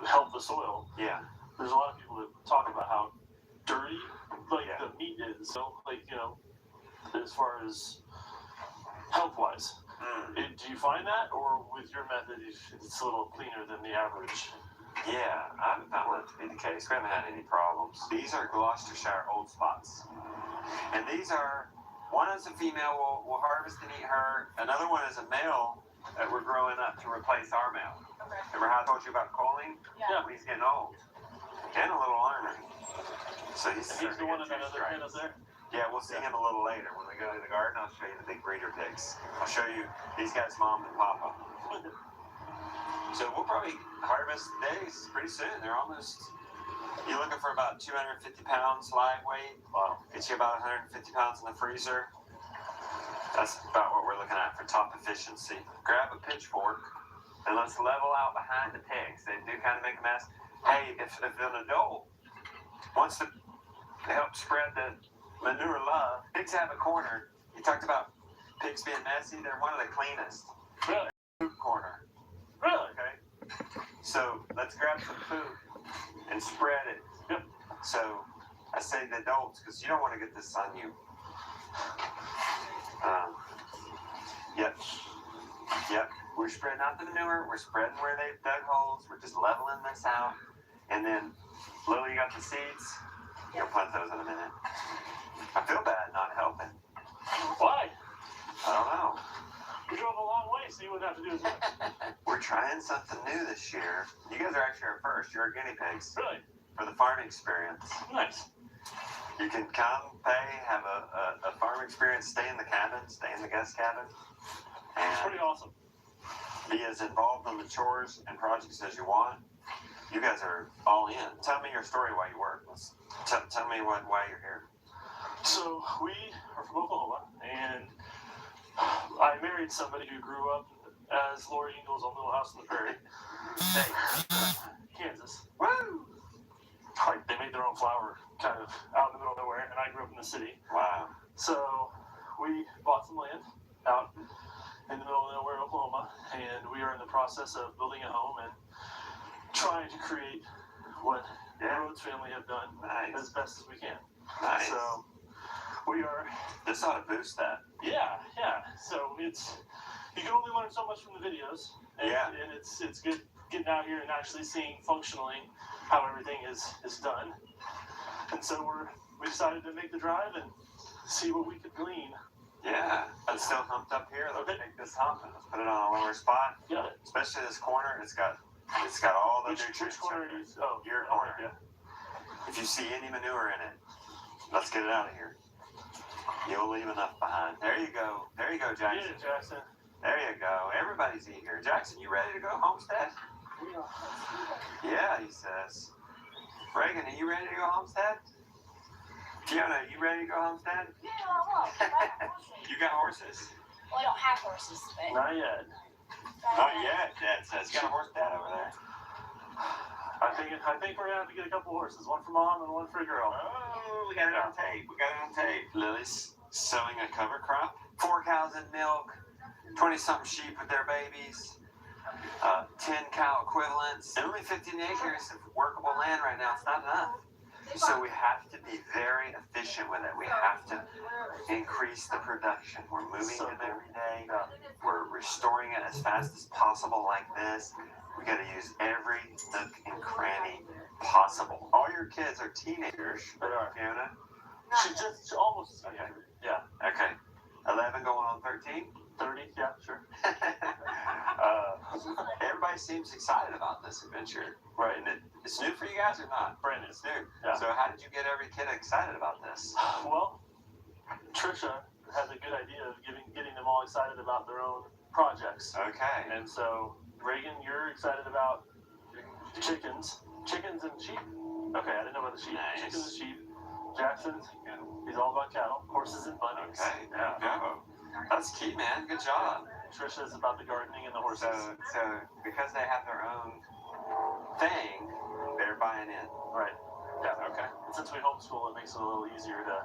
help the soil. Yeah. There's a lot of people that talk about how dirty, the meat is. So, as far as health-wise. Do you find that, or with your method, it's a little cleaner than the average? Yeah, I haven't found that to be the case. We haven't had any problems. These are Gloucestershire old spots. And these are, one is a female, we'll harvest and eat her. Another one is a male that we're growing up to replace our male. Okay. Remember how I told you about Coling? Yeah. He's getting old. And a little ornery. So he's the one in that other pen up there? Yeah, we'll see him a little later. When we go to the garden, I'll show you the big breeder pigs. I'll show you these guys' mom and papa. So we'll probably harvest days pretty soon. They're almost, you're looking for about 250 pounds live weight. Wow. Gets you about 150 pounds in the freezer. That's about what we're looking at for top efficiency. Grab a pitchfork and let's level out behind the pigs. They do kind of make a mess. Hey, if an adult wants to help spread the manure love, pigs have a corner. You talked about pigs being messy. They're one of the cleanest. Really? Poop corner. Really? Okay. So let's grab some poop and spread it. Yep. So I say the adults because you don't want to get this on you. Yep. We're spreading out the manure. We're spreading where they've dug holes. We're just leveling this out. And then, Lily, you got the seeds? You'll plant those in a minute. I feel bad not helping. Why? I don't know. We drove a long way, so you wouldn't have to do as much. We're trying something new this year. You guys are actually our first. You're our guinea pigs. Really? For the farming experience. Nice. You can come, pay, have a farm experience, stay in the cabin, stay in the guest cabin. It's pretty And awesome. be as involved in the chores and projects as you want. You guys are all in. Tell me your story while you work. Tell me why you're here. So we are from Oklahoma, and I married somebody who grew up as Laura Ingalls on Little House on the Prairie. Hey. Kansas. Woo! Like, they made their own flour, kind of out in the middle of nowhere, and I grew up in the city. Wow. So we bought some land out in the middle of nowhere, Oklahoma, and we are in the process of building a home and trying to create what the Rhodes family have done as best as we can. Nice. So we are. This ought to boost that. Yeah. So you can only learn so much from the videos. And, and it's good getting out here and actually seeing functionally how everything is done. And so we decided to make the drive and see what we could glean. Yeah. It's still humped up here. Let's take this hump and let's put it on a lower spot. Yeah. Especially this corner. It's got all the Which nutrients. corner are you? Oh, your corner. Yeah. If you see any manure in it, let's get it out of here. You'll leave enough behind. There you go. There you go, Jackson. Yeah, Jackson. There you go. Everybody's eager. Jackson, you ready to go homestead? Yeah, he says. Reagan, are you ready to go homestead? Fiona, you ready to go homestead? Yeah, I will. You got horses? Well, I don't have horses, but. Not yet. Not yet, Dad says. You got a horse, Dad, over there? I think we're gonna have to get a couple horses, one for mom and one for a girl. Oh, we got it on tape. We got it on tape. Lily's sowing a cover crop. 4 cows in milk, 20-something sheep with their babies, 10 cow equivalents, and only 15 acres of workable land right now. It's not enough. So we have to be very efficient with it. We have to increase the production. We're moving them every day. We're restoring it as fast as possible like this. We got to use every nook and cranny possible. All your kids are teenagers. They are. Fiona? She almost. Okay. Yeah. Okay. 11 going on 13? 30. Yeah, sure. Everybody seems excited about this adventure. Right. And it's new for you guys or not? Brand new. It's new. Yeah. So how did you get every kid excited about this? Well, Trisha has a good idea of getting them all excited about their own projects. Okay. And so, Reagan, you're excited about chickens and sheep. Okay, I didn't know about the sheep. Nice. Chickens and sheep. Jackson, he's all about cattle, horses and bunnies. Okay. Yeah. Go. That's key, man. Good job. Trisha's about the gardening and the horses. So because they have their own thing, they're buying in. Right. Yeah. Okay. And since we homeschool, it makes it a little easier to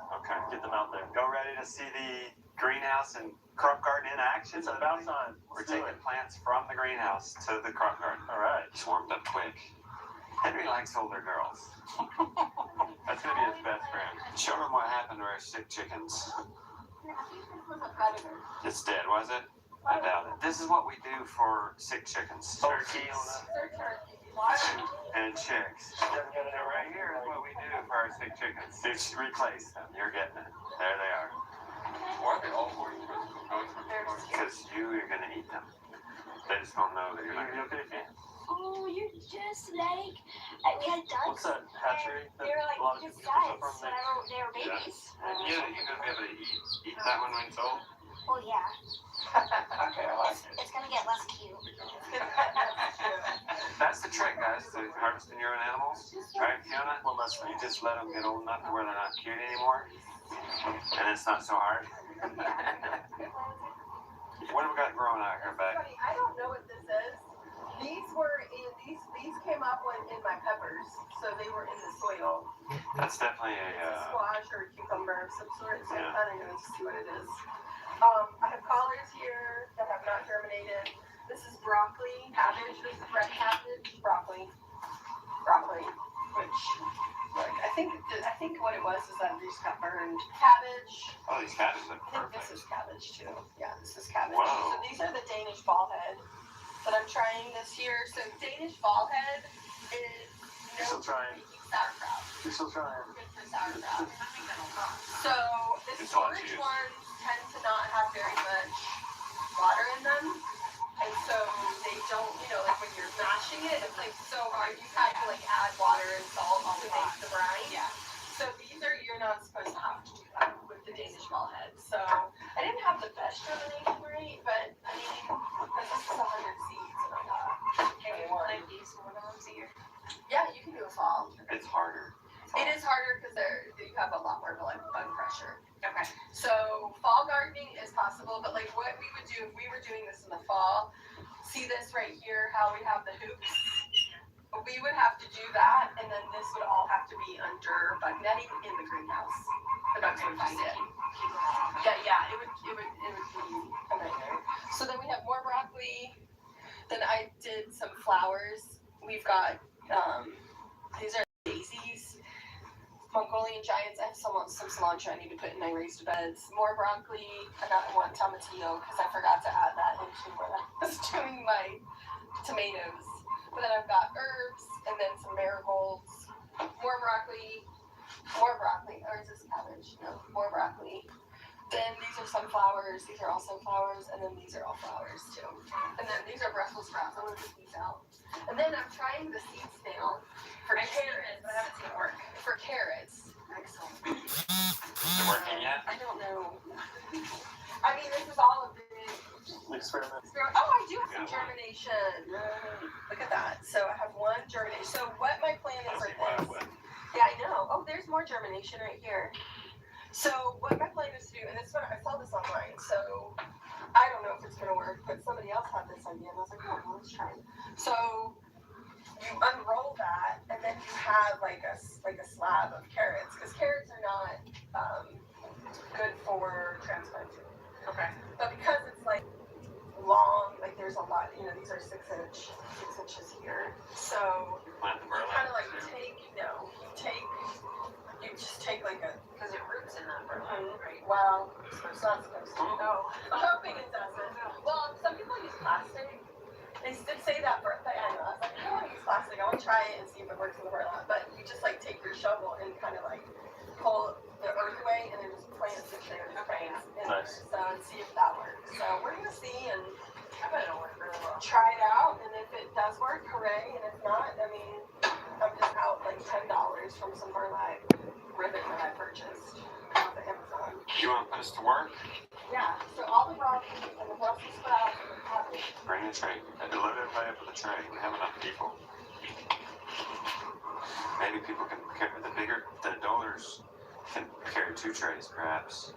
get them out there. Go ready to see the greenhouse and crop garden in action. It's about time. We're Let's do taking it. plants from the greenhouse to the crop garden. All right. He's warmed up quick. Henry likes older girls. That's gonna be his best friend. Show him what happened to our sick chickens. It's dead, was it? I doubt it. This is what we do for sick chickens. Turkeys and chicks. So right here is what we do for our sick chickens. Just replace them. You're getting it. There they are. Why are they all for you? Because you are going to eat them. They just don't know that you're not going to eat them. Oh, you're just like. We had What's ducks. that hatchery? They were like a lot of just people get guys, stuff so from? they were babies. Yeah, you're going to be able to eat that one when it's old? Oh yeah. Okay, I like it. It's gonna get less cute. That's the trick, guys, to harvesting your own animals. Right, Fiona? One less You thing. just let them get old enough to where they're not cute anymore, and it's not so hard. What have we got growing out here, Beck? I don't know what this is. These came up in my peppers, so they were in the soil. That's definitely It's a, a squash or a cucumber of some sort, so Yeah. I'm gonna see what it is. I have collards here that have not germinated. This is broccoli, cabbage. This is red cabbage, broccoli, which, like, I think what it was is that these got burned. Cabbage. oh, these cabbages look I think this perfect. is cabbage too. Yeah, this is cabbage. Whoa. So these are the Danish ball head that I'm trying this year. So Danish ball head is You're still trying. sauerkraut. You're still trying. Good for sauerkraut. So the It's all storage juice. ones tend to not have very much water in them. And so they don't, like when you're mashing it, it's like so hard. You have to like add water and salt to make the brine. Yeah. So you're not supposed to have to do that with the Danish ball head. So I didn't have the best germination rate, but I mean, because this is 100 seeds and I got Can you like these one on here? yeah, you can do a fall. It's harder. It is harder because you have a lot more bug pressure. Okay. So fall gardening is possible, but like what we would do if we were doing this in the fall, see this right here, how we have the hoops? We would have to do that, and then this would all have to be under bug netting in the greenhouse. The bugs would find it. Yeah, it would be a nightmare. So then we have more broccoli. Then I did some flowers. We've got these are daisies. Mongolian giants. I have some cilantro I need to put in my raised beds. More broccoli. I got one tomatillo because I forgot to add that into when I was doing my tomatoes. But then I've got herbs and then some marigolds. More broccoli. Or is this cabbage? No, more broccoli. Then these are sunflowers. These are all sunflowers. And then these are all flowers too. And then these are Brussels sprouts. I'm going to put these out. And then I'm trying the seed snail for carrots. I haven't seen it work. For carrots. Excellent. Is it working yet? I don't know. I mean, this is all a big experiment. Oh, I do have some germination. Look at that. So I have one germination. So what my plan is right this. Yeah, I know. Oh, there's more germination right here. So what my plan is to do, and this one, I saw this online, so I don't know if it's gonna work, but somebody else had this idea, and I was like, oh, well, let's try it. So you unroll that, and then you have like a slab of carrots, because carrots are not good for transplanting. Okay. But because it's like long, like there's a lot, you know, these are 6 inches here. So you kind of like you just take like a, because it roots in that burlap, right? Well, it's not supposed to. No, I'm hoping it doesn't. Well, some people use plastic. They did say that, but I know. I was like, I don't want to use plastic. I want to try it and see if it works in the burlap. But you just like take your shovel and kind of like pull the earth away and then just plant the carrots in there. So and see if that works. So we're gonna see, and I bet it'll work really well. Try it out, and if it does work, hooray! And if not, I mean, I'm just out like $10 from some burlap ribbon that I purchased off of Amazon. You want to put us to work? Yeah. So all the broccoli and the Brussels sprouts and the cabbage. Bring the tray. Load everybody up with a tray. We have enough people. Maybe people can carry the donors can carry 2 trays, perhaps.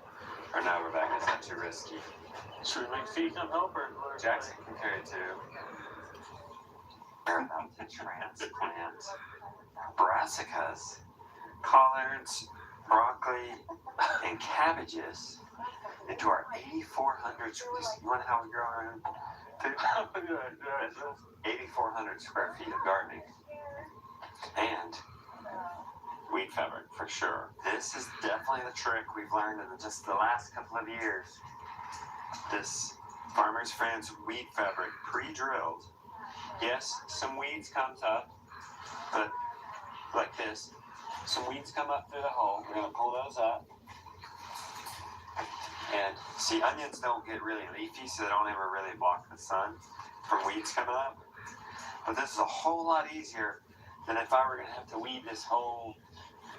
Or no, Rebecca, is that too risky? Should we make Fee come help her? Jackson can carry 2. We're about to transplant brassicas, collards, broccoli, and cabbages into our 8,400. You want how we grow our own food? 8,400 square feet of gardening. And wheat fabric, for sure. This is definitely the trick we've learned in just the last couple of years. This Farmer's Friends wheat fabric, pre-drilled. Yes, some weeds comes up, but like this. Some weeds come up through the hole. We're going to pull those up. And see, onions don't get really leafy, so they don't ever really block the sun from weeds coming up. But this is a whole lot easier than if I were going to have to weed this whole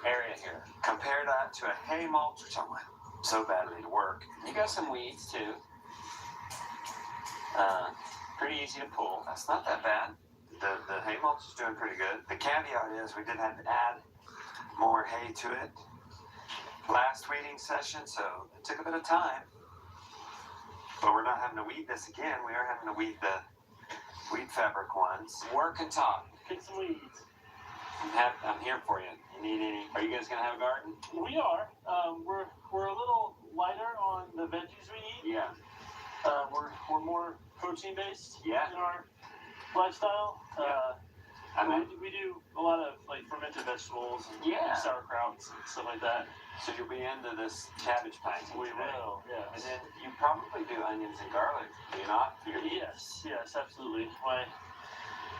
area here. Compare that to a hay mulch, which I want so badly to work. You got some weeds too. Pretty easy to pull. That's not that bad. The hay mulch is doing pretty good. The caveat is we did have to add more hay to it last weeding session, so it took a bit of time. But we're not having to weed this again. We are having to weed the wheat fabric ones. Work and talk. Pick some weeds. I'm here for you. You need any? Are you guys gonna have a garden? We are. We're a little lighter on the veggies we eat. Yeah. We're more protein based. Yeah. In our lifestyle. Yeah. We do a lot of like fermented vegetables and sauerkrauts and stuff like that. So you'll be into this cabbage planting. We today. will. Yeah. And then you probably do onions and garlic. Do you not? Yes, absolutely.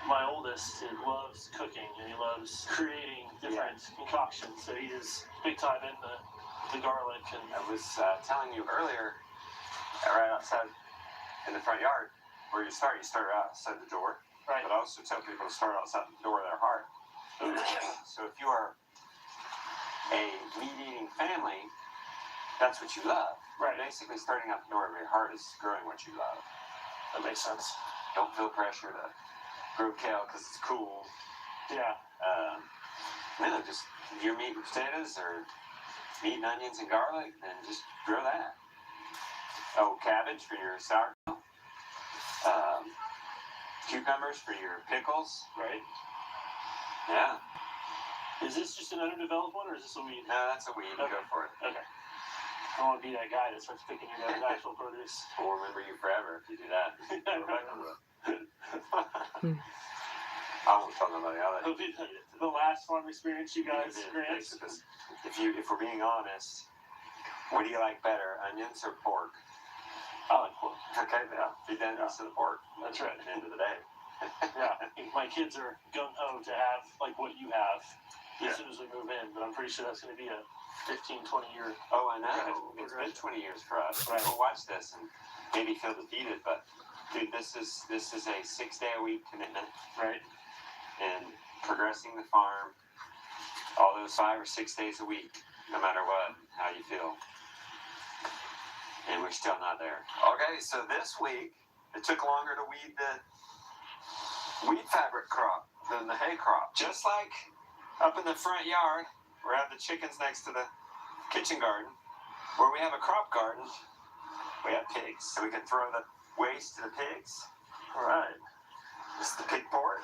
My oldest loves cooking and he loves creating different concoctions. So he is big time in the garlic. And I was telling you earlier, right outside in the front yard, where you start outside the door. right. But I also tell people to start outside the door of their heart. So if you are a meat-eating family, that's what you love. Right. Basically, starting out the door of your heart is growing what you love. That makes sense. Don't feel pressure to grow kale because it's cool. Yeah. No, just your meat and potatoes or meat and onions and garlic, and just grow that. Oh, cabbage for your sauerkraut. Cucumbers for your pickles. Right. Yeah. Is this just an underdeveloped one, or is this a weed? No, that's a weed. Okay. Go for it. Okay. I don't want to be that guy that starts picking your guys' actual produce. We'll remember you forever if you do that. I won't tell nobody. I'll let It'll be the last farm experience you guys grant. If we're being honest, what do you like better, onions or pork? I like pork. Okay, yeah. Feed the onions to the pork. That's right. At the end of the day. Yeah. My kids are gung-ho to have like what you have Yeah. as soon as we move in, but I'm pretty sure that's going to be a 15, 20 year. Oh, I know. It's been 20 years for us. Right. We'll watch this and maybe feel defeated, but dude, this is a 6-day-a-week commitment. Right. And progressing the farm all those 5 or 6 days a week, no matter what, how you feel. And we're still not there. Okay, so this week It took longer to weed the wheat fabric crop than the hay crop. Just like up in the front yard, where I have the chickens next to the kitchen garden, where we have a crop garden, we have pigs. So we can throw the waste to the pigs. All right. It's the pig port.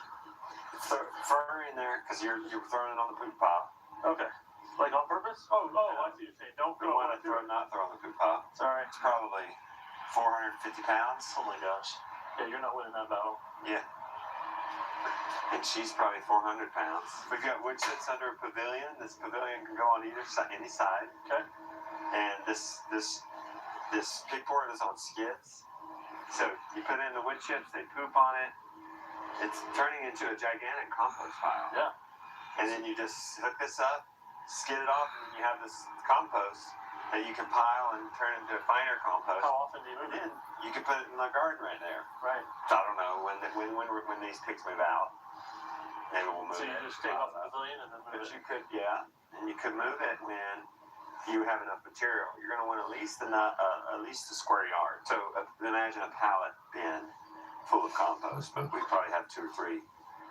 Throw fur in there because you're throwing it on the poop pile. Okay. Like on purpose? Oh, I see what you're saying. Don't You go want to not throw on the poop pile. Sorry. It's probably 450 pounds. Oh my gosh. Yeah, you're not winning that battle. Yeah. And she's probably 400 pounds. We've got wood chips under a pavilion. This pavilion can go on either side, any side. Okay. And this pig port is on skids. So you put in the wood chips, they poop on it. It's turning into a gigantic compost pile. Yeah. And then you just hook this up, skid it off, and you have this compost that you can pile and turn into a finer compost. How often do you move And it? then you can put it in the garden right there. Right. I don't know when these pigs move out. Maybe we'll move So you it. just take off the pavilion and then move But it. you could, yeah, and you could move it when you have enough material. You're going to want at least a square yard. So imagine a pallet bin full of compost, but we probably have 2 or 3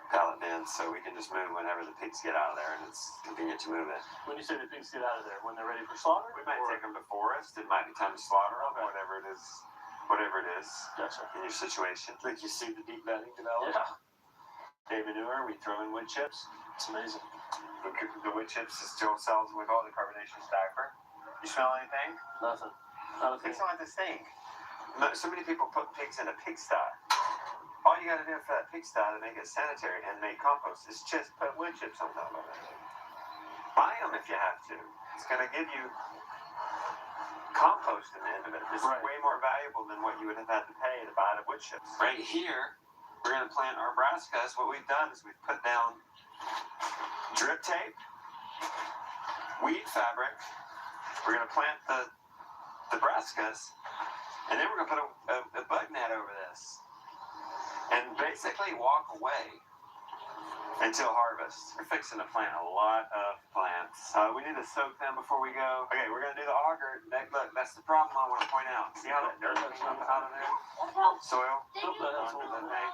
pallet bins, so we can just move whenever the pigs get out of there, and it's convenient to move it. When you say the pigs get out of there, when they're ready for slaughter? We might or- take them to forest. It might be time to slaughter them, Okay. whatever it is Gotcha. in your situation. Like you see the deep bedding develop. Yeah. Hay manure, we throw in wood chips. It's amazing. The wood chips still sells with all the carbonation stacker. You smell anything? Nothing. Not a thing. Pigs don't have to stink. So many people put pigs in a pigsty. All you got to do for that pigsty to make it sanitary and make compost is just put wood chips on top of it. Buy them if you have to. It's going to give you compost in the end of it. It's Right. way more valuable than what you would have had to pay to buy the wood chips. Right here, we're going to plant our brassicas. What we've done is we've put down drip tape, wheat fabric. We're going to plant the brassicas, and then we're going to put a bug net over this. And basically walk away until harvest. We're fixing to plant a lot of plants. We need to soak them before we go. Okay, we're going to do the auger. Look, that's the problem I want to point out. See how that dirt is up out of there? Soil? Under the thing.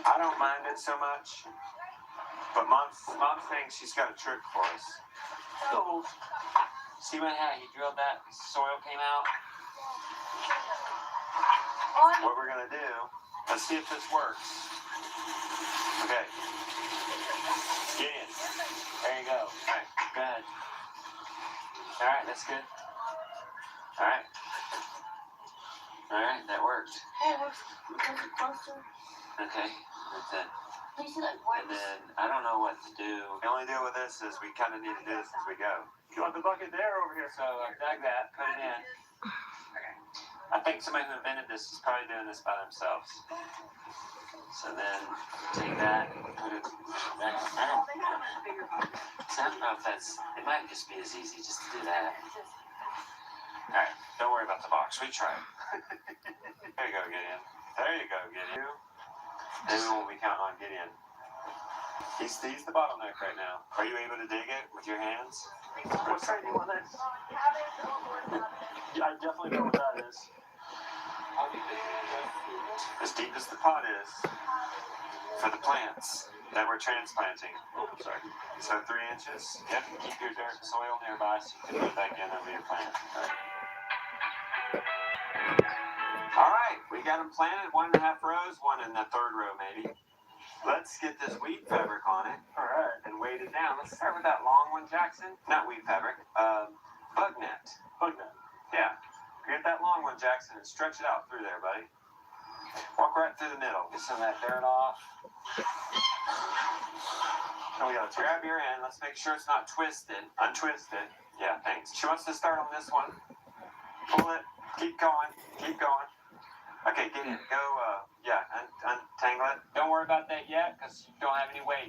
I don't mind it so much. But Mom's saying she's got a trick for us. So, See how he drilled that? Soil came out? What we're going to do, let's see if this works. Okay. Get in. There you go. All right. Good. All right. That's good. All right. All right. That worked. Hey, what's it closer? Okay. That's it. You see like And then I don't know what to do. The only deal with this is we kind of need to do this as we go. you want the bucket there or over here? So I dug that, put it in. I think somebody who invented this is probably doing this by themselves. So then take that, put it back. I don't know if that's, it might just be as easy just to do that. Alright, don't worry about the box, we tried. There you go, Gideon. There you go, Gideon. Maybe when we count on Gideon. He's the bottleneck right now. Are you able to dig it with your hands? What side do you want next? Yeah, I definitely know what that is. As deep as the pot is for the plants that we're transplanting. Oh, sorry. So 3 inches. Yep, keep your dirt and soil nearby so you can put that in over your plant. All right, we got them planted, 1.5 rows, one in the 3rd row maybe. Let's get this wheat fabric on it. All right. And weight it down. Let's start with that long one, Jackson. Not wheat fabric, bug net. Bug net. Yeah. Get that long one, Jackson, and stretch it out through there, buddy. Walk right through the middle. Get some of that dirt off. Now we gotta Grab your end. Let's make sure it's not twisted. Untwist it. Yeah, thanks. She wants to start on this one. Pull it. Keep going. Keep going. Okay, get in. Go, untangle it. Don't worry about that yet, because you don't have any weight.